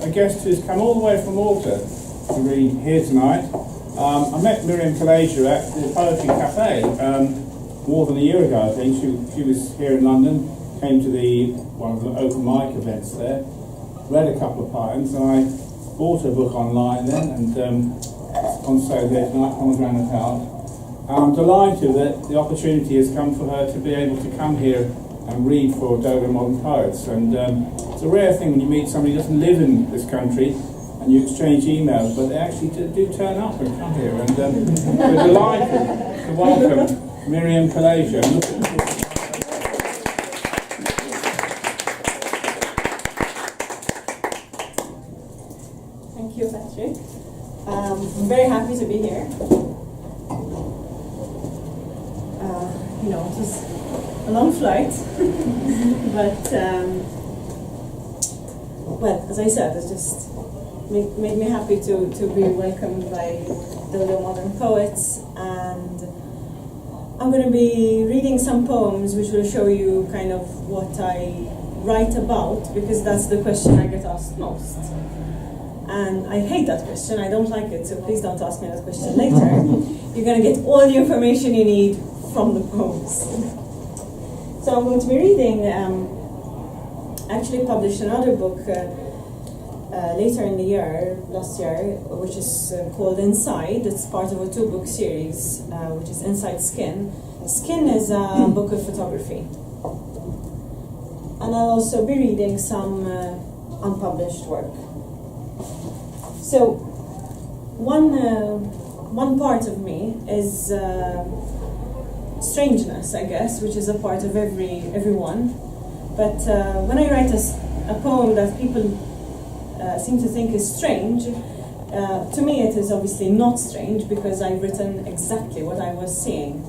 A guest who's come all the way from Malta to read here tonight. I met Miriam Calleja at the Poetry Cafe more than a year ago, I think. She was here in London, came to one of the open mic events there, read a couple of poems, and I bought her book online then, and it's on sale here tonight, on the Granite House. I'm delighted that the opportunity has come for her to be able to come here and read for Dodo Modern Poets. And it's a rare thing when you meet somebody who doesn't live in this country and you exchange emails, but they actually do turn up and come here. And we're delighted to welcome Miriam Calleja. Thank you, Patrick. I'm very happy to be here. It was a long flight, but well, as I said, it just made me happy to be welcomed by Dodo Modern Poets, and I'm going to be reading some poems which will show you kind of what I write about, because that's the question I get asked most. And I hate that question, I don't like it, so please don't ask me that question later. You're going to get all the information you need from the poems. So I'm going to be reading, actually published another book later in the year, last year, which is called Inside. It's part of a 2-book series, which is Inside Skin. Skin is a book of photography. And I'll also be reading some unpublished work. So, one part of me is strangeness, I guess, which is a part of everyone. But when I write a poem that people seem to think is strange, to me it is obviously not strange, because I've written exactly what I was seeing.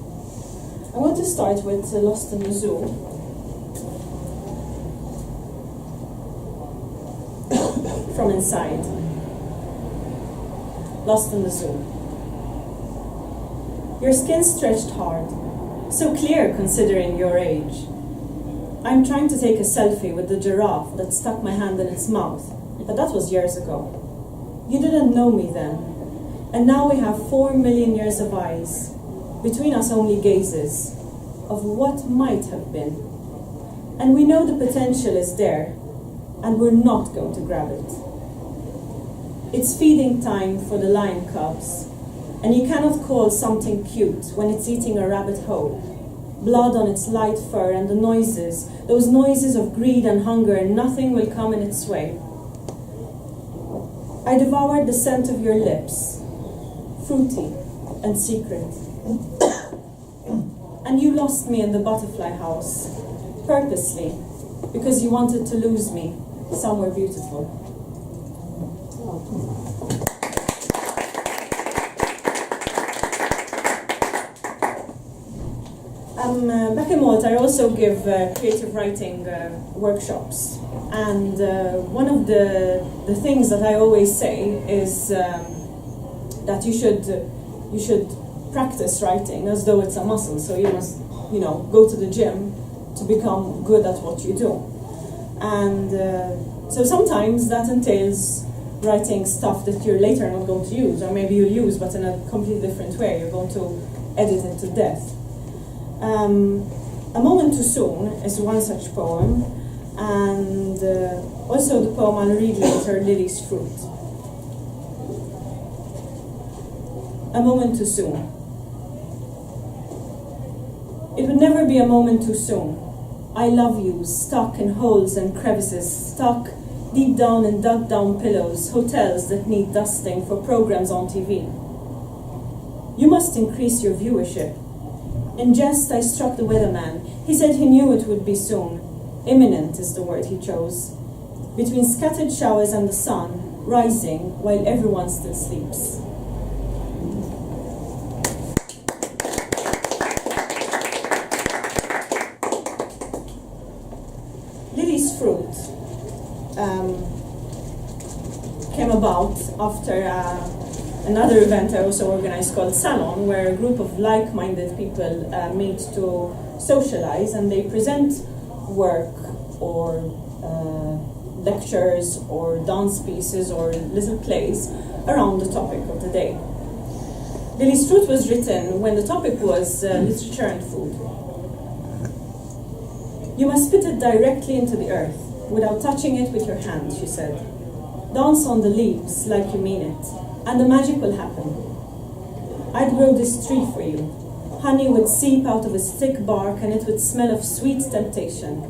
I want to start with Lost in the Zoo. From inside. Lost in the Zoo. Your skin stretched hard, so clear considering your age. I'm trying to take a selfie with the giraffe that stuck my hand in its mouth, but that was years ago. You didn't know me then, and now we have 4 million years of eyes, between us only gazes, of what might have been. And we know the potential is there, and we're not going to grab it. It's feeding time for the lion cubs, and you cannot call something cute when it's eating a rabbit whole. Blood on its light fur and the noises, those noises of greed and hunger, and nothing will come in its way. I devoured the scent of your lips, fruity and secret. And you lost me in the butterfly house, purposely, because you wanted to lose me somewhere beautiful. Back in Malta, I also give creative writing workshops, and one of the things that I always say is that you should practice writing as though it's a muscle. So you must, go to the gym to become good at what you do, and so sometimes that entails writing stuff that you're later not going to use, or maybe you'll use, but in a completely different way. You're going to edit it to death. A Moment Too Soon is one such poem, and also the poem I'll read later, Lily's Fruit. A moment too soon. It would never be a moment too soon. I love you, stuck in holes and crevices, stuck deep down in dug down pillows, hotels that need dusting for programs on TV. You must increase your viewership. In jest, I struck the weatherman. He said he knew it would be soon. Imminent is the word he chose. Between scattered showers and the sun, rising while everyone still sleeps. Lily's Fruit came about after another event I also organized called Salon, where a group of like-minded people meet to socialize, and they present work or lectures or dance pieces or little plays around the topic of the day. Lily's Truth was written when the topic was literature and food. You must spit it directly into the earth without touching it with your hand, she said. Dance on the leaves like you mean it, and the magic will happen. I'd grow this tree for you. Honey would seep out of its thick bark and it would smell of sweet temptation.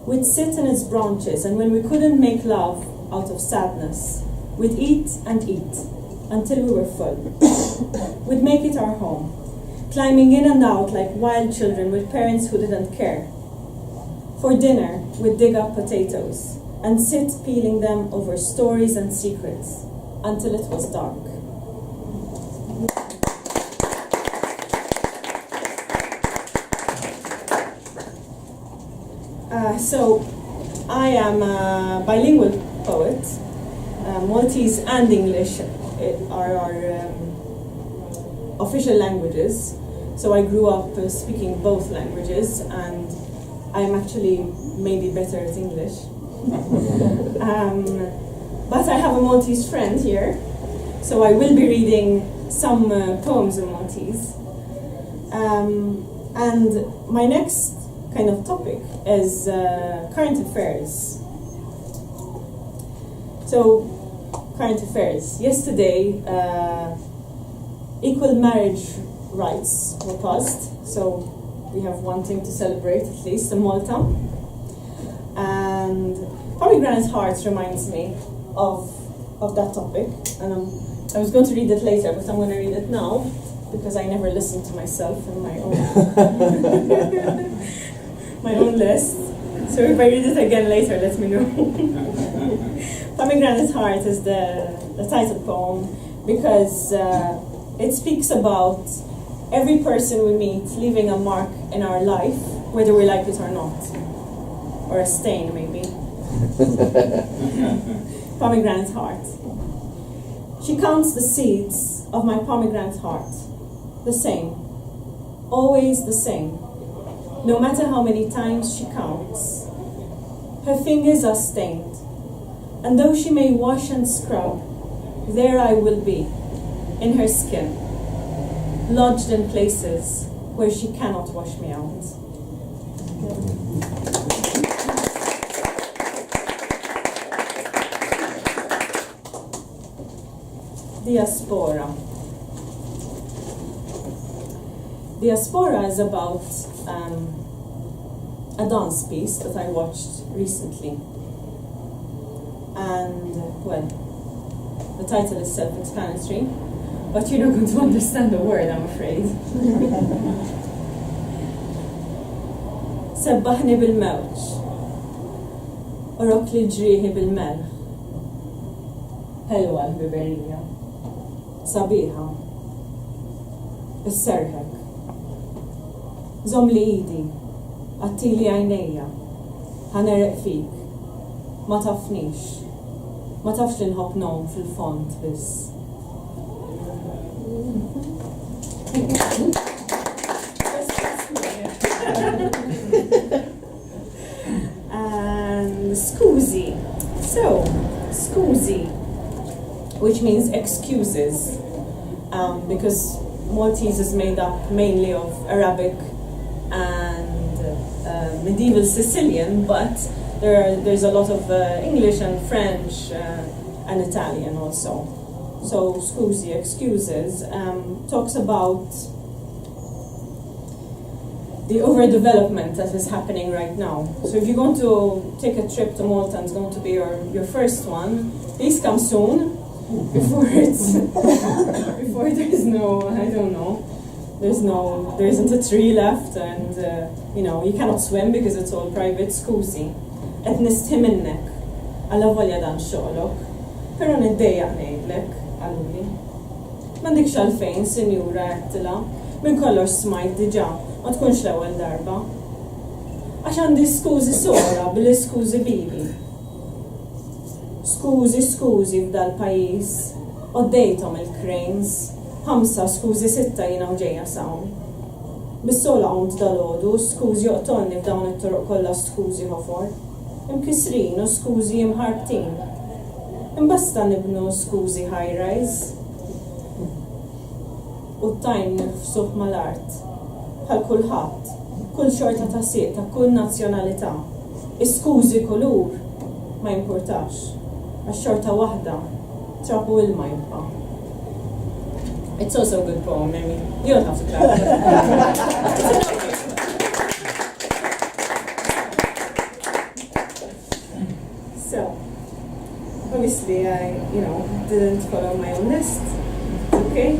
We'd sit in its branches, and when we couldn't make love out of sadness, we'd eat and eat until we were full. We'd make it our home, climbing in and out like wild children with parents who didn't care. For dinner, we'd dig up potatoes and sit peeling them over stories and secrets until it was dark. So, I am a bilingual poet. Maltese and English are our official languages. So I grew up speaking both languages, and I'm actually maybe better at English. But I have a Maltese friend here, so I will be reading some poems in Maltese. And my next kind of topic is current affairs. So, current affairs. Yesterday, equal marriage rights were passed, so we have one thing to celebrate, at least in Malta. And Pomegranate Heart reminds me of that topic. And I was going to read it later, but I'm going to read it now, because I never listen to myself in my own my own list. So if I read it again later, let me know. Pomegranate Heart is the title poem, because it speaks about every person we meet leaving a mark in our life, whether we like it or not. Or a stain, maybe. Pomegranate Heart. She counts the seeds of my pomegranate heart. The same. Always the same. No matter how many times she counts. Her fingers are stained. And though she may wash and scrub, there I will be, in her skin, lodged in places where she cannot wash me out. Diaspora. Diaspora is about a dance piece that I watched recently. And, well, the title is self-explanatory, but you're not going to understand the word, I'm afraid. سبحني بالموج أروك لي جريحي بالملح حلوة الببرية صبيحة السرهك زم لي إيدي عطيلي عينيا هنرق فيك ما تفش li nħobb nom fil-font biss. And scusi. So, scusi, which means excuses, because Maltese is made up mainly of Arabic and medieval Sicilian, but there's a lot of English and French and Italian also. So, scusi, excuses, talks about the overdevelopment that is happening right now. So if you're going to take a trip to Malta and it's going to be your first one, please come soon before there's no, I don't know, there isn't a tree left, and you cannot swim because it's all private. Scusi. Qed nistħi minnek għalla volja dan xogħlok, però niddejjaq ngħidlek għaluli. M'għandekx għalfejn, sinjura għettila, minn kollox smajt diġà, ma tkunx l-ewwel darba. Għax għandi skużi sora bil-iskużi bibi. Skużi f'dal-pajjiż, għoddejthom il-cranes, 5 skużi 6 jiena ġejja sawn. Bis-sola għont dal-għodu, skużi joqtolni f'dawn it-toroq kollha skużi ħofor. imkisrin u skużi imħarbtin. Imbasta nibnu skużi high-rise. U t-tajn nifsuħ mal-art. Bħal kulħadd, kull xorta ta' siet ta' kull nazzjonalità. Iskużi kulur ma jimpurtax. Għax-xorta waħda trapu ilma jibqa'. It's also a good poem, Mimi. You don't have to clap. So, obviously I, didn't follow my own list. Okay.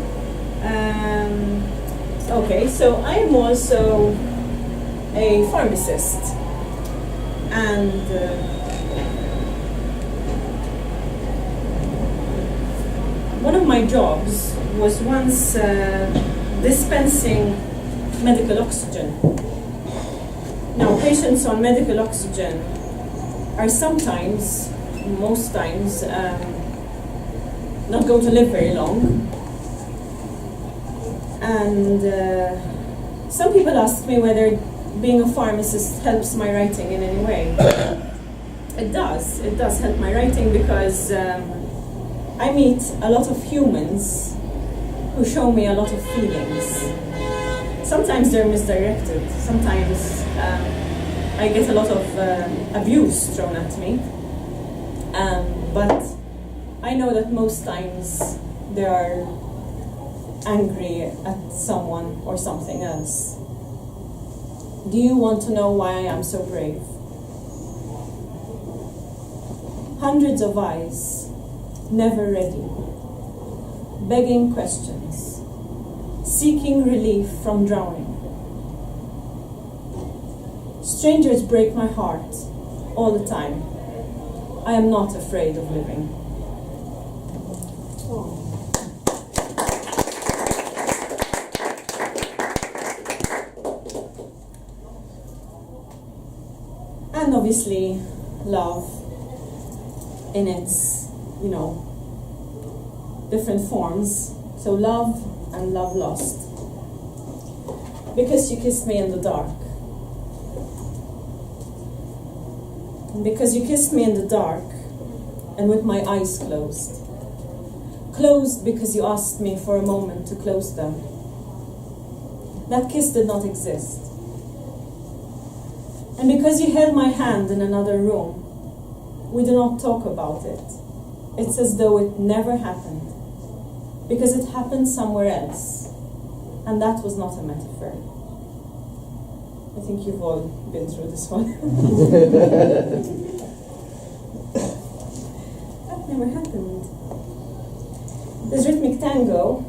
Okay, so I am also a pharmacist, and one of my jobs was once dispensing medical oxygen. Now, patients on medical oxygen are sometimes, most times, not going to live very long. And some people ask me whether being a pharmacist helps my writing in any way. It does help my writing because I meet a lot of humans who show me a lot of feelings. Sometimes they're misdirected, sometimes I get a lot of abuse thrown at me, but I know that most times they are angry at someone or something else. Do you want to know why I am so brave? Hundreds of eyes, never ready, begging questions, seeking relief from drowning. Strangers break my heart all the time. I am not afraid of living. Oh. And obviously, love in its, different forms. So love and love lost. Because you kissed me in the dark. And because you kissed me in the dark and with my eyes closed. Closed because you asked me for a moment to close them. That kiss did not exist. And because you held my hand in another room, we do not talk about it. It's as though it never happened. Because it happened somewhere else. And that was not a metaphor. I think you've all been through this one. That never happened. This rhythmic tango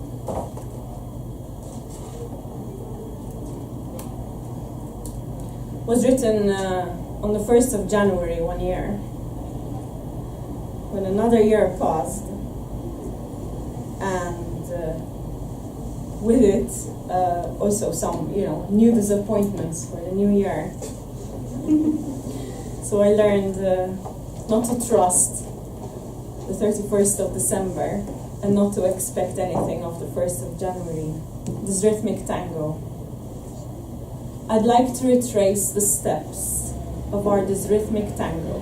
was written on the 1st of January one year, when another year passed, and with it also some, new disappointments for the new year. So I learned not to trust the 31st of December and not to expect anything of the 1st of January. This rhythmic tango. I'd like to retrace the steps of our dysrhythmic tango.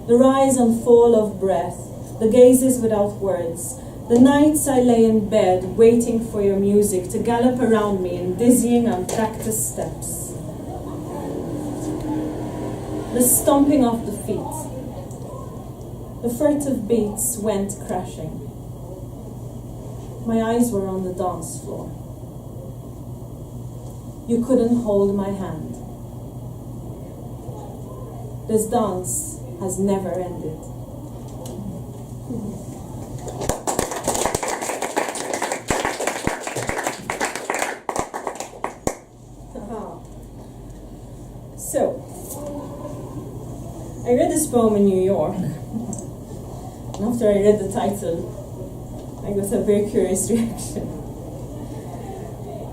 The rise and fall of breath, the gazes without words, the nights I lay in bed waiting for your music to gallop around me in dizzying unpracticed steps. The stomping of the feet, the furtive beats went crashing. My eyes were on the dance floor. You couldn't hold my hand. This dance has never ended. So, I read this poem in New York, and after I read the title, I got a very curious reaction.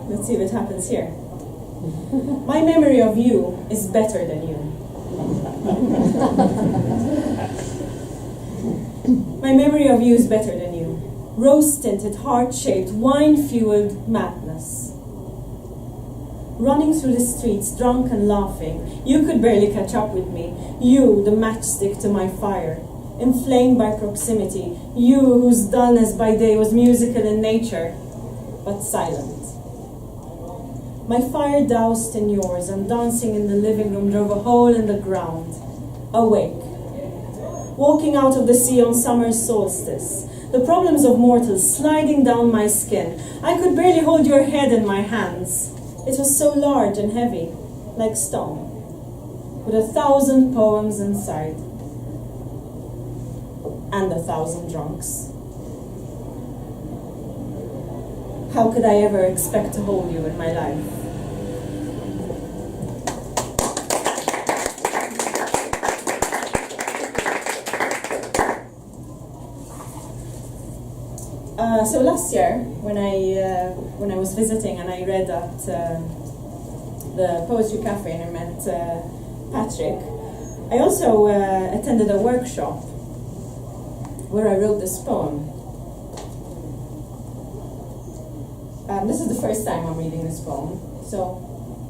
Let's see if it happens here. My memory of you is better than you. My memory of you is better than you. Rose-tinted, heart-shaped, wine-fueled madness. running through the streets, drunk and laughing. You could barely catch up with me. You, the matchstick to my fire, inflamed by proximity. You, whose dullness by day was musical in nature, but silent. My fire doused in yours, and dancing in the living room drove a hole in the ground. Awake. Walking out of the sea on summer's solstice. The problems of mortals sliding down my skin. I could barely hold your head in my hands. It was so large and heavy, like stone, with 1,000 poems inside, and 1,000 drunks. How could I ever expect to hold you in my life? So last year, when I was visiting and I read at the Poetry Cafe and I met Patrick, I also attended a workshop where I wrote this poem. This is the first time I'm reading this poem, so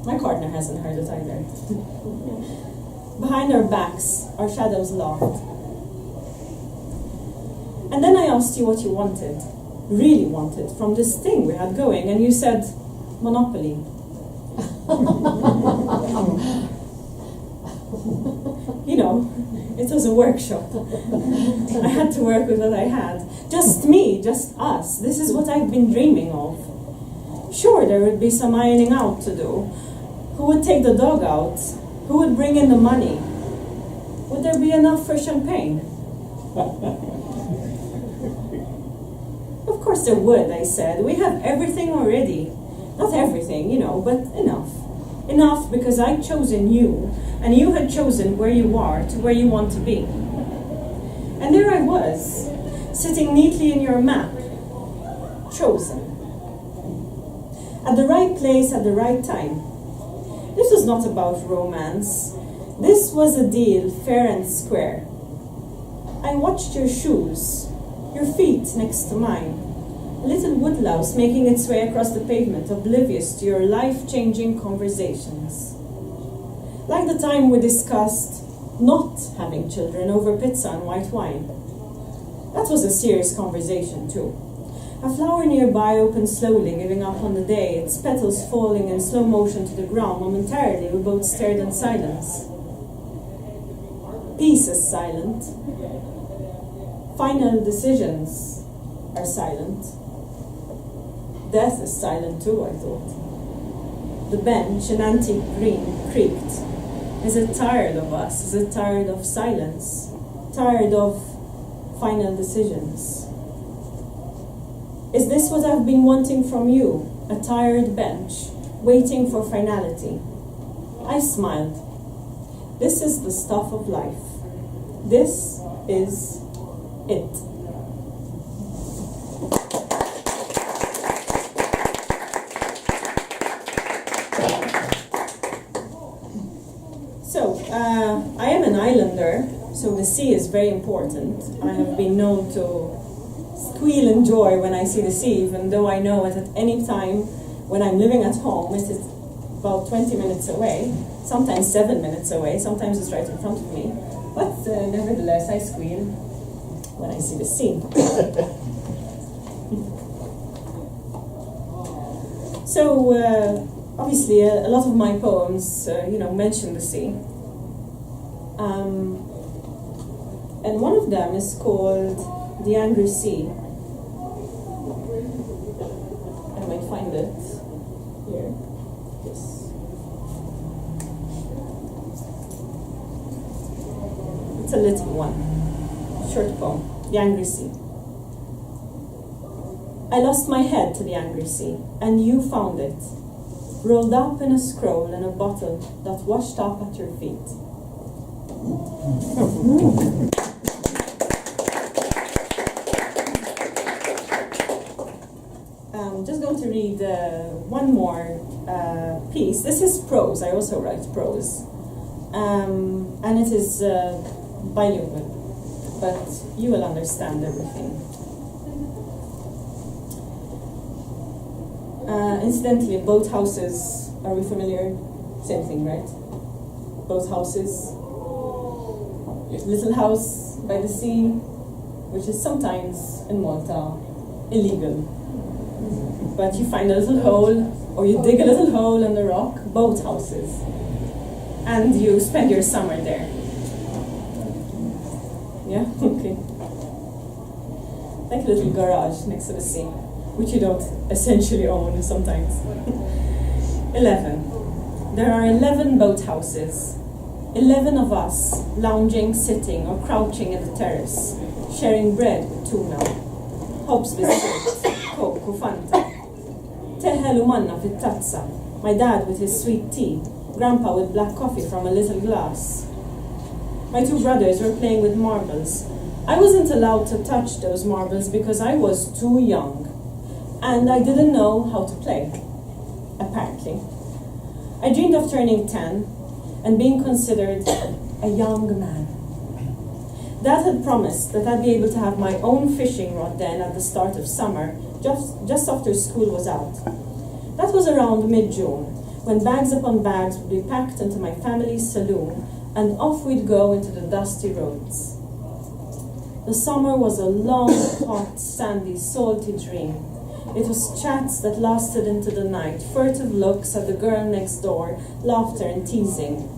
my partner hasn't heard it either. Behind our backs, our shadows locked. And then I asked you what you wanted. Really wanted from this thing we had going, and you said Monopoly. You know, it was a workshop. I had to work with what I had. Just me, just us. This is what I've been dreaming of. Sure, there would be some ironing out to do. Who would take the dog out? Who would bring in the money? Would there be enough for champagne? Of course there would, I said. We have everything already. Not everything, you know, but enough. Enough because I'd chosen you, and you had chosen where you are to where you want to be. And there I was, sitting neatly in your map, chosen. At the right place at the right time. This was not about romance. This was a deal fair and square. I watched your shoes, your feet next to mine. A little woodlouse making its way across the pavement, oblivious to your life-changing conversations. Like the time we discussed not having children over pizza and white wine. That was a serious conversation too. A flower nearby opened slowly, giving up on the day, its petals falling in slow motion to the ground. Momentarily, we both stared in silence. Peace is silent. Final decisions are silent. Death is silent too, I thought. The bench, an antique green, creaked. Is it tired of us? Is it tired of silence? Tired of final decisions? Is this what I've been wanting from you? A tired bench, waiting for finality. I smiled. This is the stuff of life. This is it. So, I am an islander, so the sea is very important. I have been known to squeal in joy when I see the sea, even though I know that at any time when I'm living at home, it is about 20 minutes away, sometimes 7 minutes away, sometimes it's right in front of me. But nevertheless, I squeal when I see the sea. So, obviously, a lot of my poems, mention the sea. And one of them is called The Angry Sea. I might find it here. Yes. It's a little one. Short poem. The Angry Sea. I lost my head to the angry sea, and you found it, rolled up in a scroll in a bottle that washed up at your feet. I'm just going to read one more piece. This is prose. I also write prose. And it is bilingual, but you will understand everything. Incidentally, boathouses Are we familiar? Same thing, right? Both houses. Little house by the sea, which is sometimes in Malta illegal. But you find a little hole, or you dig a little hole in the rock, boat houses, and you spend your summer there. Yeah? Okay. Like a little garage next to the sea, which you don't essentially own sometimes. 11. There are 11 boat houses. 11 of us lounging, sitting, or crouching at the terrace, sharing bread with tuna, Hope's biscuit, Coke or Fanta. Tehel u manna fit-tazza, my dad with his sweet tea, Grandpa with black coffee from a little glass. My two brothers were playing with marbles. I wasn't allowed to touch those marbles because I was too young, and I didn't know how to play, apparently. I dreamed of turning 10 and being considered a young man. Dad had promised that I'd be able to have my own fishing rod then at the start of summer, just after school was out. That was around mid-June, when bags upon bags would be packed into my family's saloon, and off we'd go into the dusty roads. The summer was a long, hot, sandy, salty dream. It was chats that lasted into the night, furtive looks at the girl next door, laughter and teasing.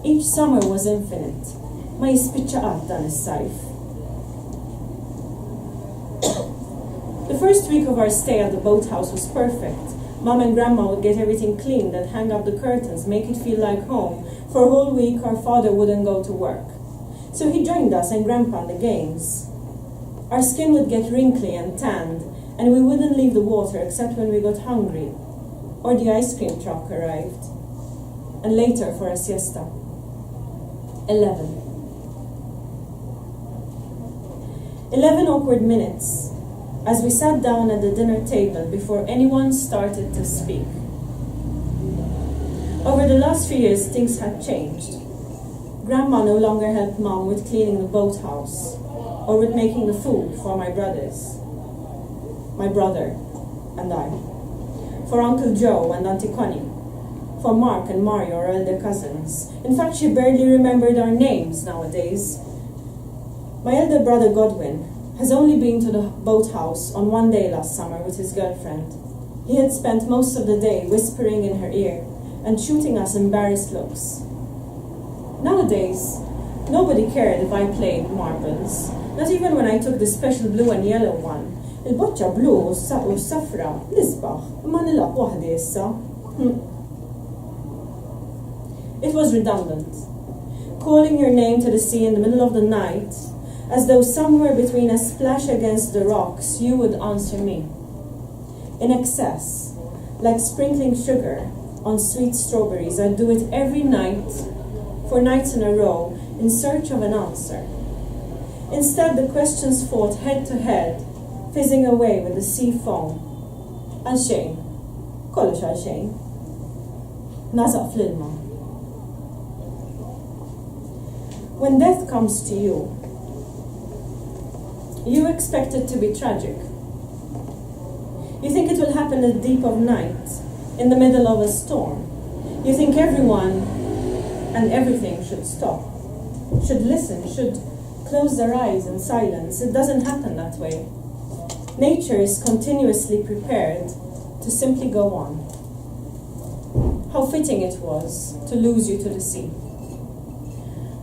Each summer was infinite. Ma jispiċċaqat dan is-sajf. The first week of our stay at the boathouse was perfect. Mom and Grandma would get everything cleaned and hang up the curtains, make it feel like home. For a whole week, our father wouldn't go to work. So he joined us and Grandpa in the games. Our skin would get wrinkly and tanned, and we wouldn't leave the water except when we got hungry, or the ice cream truck arrived, and later for a siesta. 11 awkward minutes as we sat down at the dinner table before anyone started to speak. Over the last few years, things had changed. Grandma no longer helped Mom with cleaning the boathouse or with making the food for my brothers. My brother and I. For Uncle Joe and Auntie Connie. For Mark and Mario, our elder cousins. In fact, she barely remembered our names nowadays. My elder brother Godwin has only been to the boathouse on one day last summer with his girlfriend. He had spent most of the day whispering in her ear and shooting us embarrassed looks. Nowadays, nobody cared if I played marbles, not even when I took the special blue and yellow one. Il-boċċa blu u s-safra, nisbaħ, imma nilaq waħdi issa. It was redundant. Calling your name to the sea in the middle of the night, as though somewhere between a splash against the rocks, you would answer me. In excess, like sprinkling sugar on sweet strawberries, I'd do it every night, for nights in a row, in search of an answer. Instead, the questions fought head to head, fizzing away with the sea foam. Għal xejn, kollox għal xejn. Nazaq fl-ilma. When death comes to you, you expect it to be tragic. You think it will happen at the deep of night, in the middle of a storm. You think everyone and everything should stop, should listen, should close their eyes in silence. It doesn't happen that way. Nature is continuously prepared to simply go on. How fitting it was to lose you to the sea,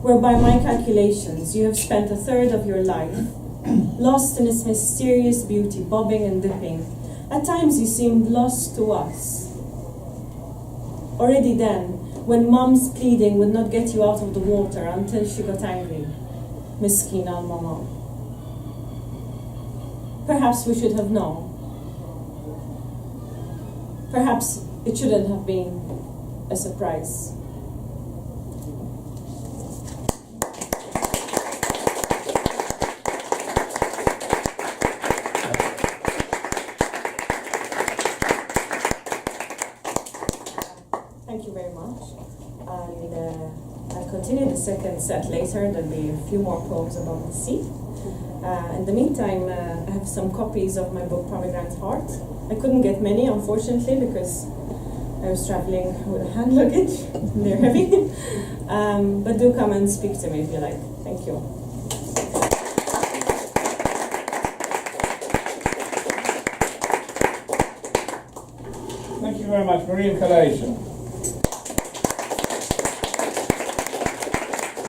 where by my calculations you have spent a third of your life, lost in its mysterious beauty, bobbing and dipping. At times you seemed lost to us. Already then, when Mom's pleading would not get you out of the water until she got angry. Miskina al-mama. Perhaps we should have known. Perhaps it shouldn't have been a surprise. Thank you very much. And I'll continue the second set later. There'll be a few more poems about the sea. In the meantime, I have some copies of my book Pomegranate Heart. I couldn't get many, unfortunately, because I was traveling with hand luggage. They're heavy. But do come and speak to me if you like. Thank you. Thank you very much, Miriam Calleja.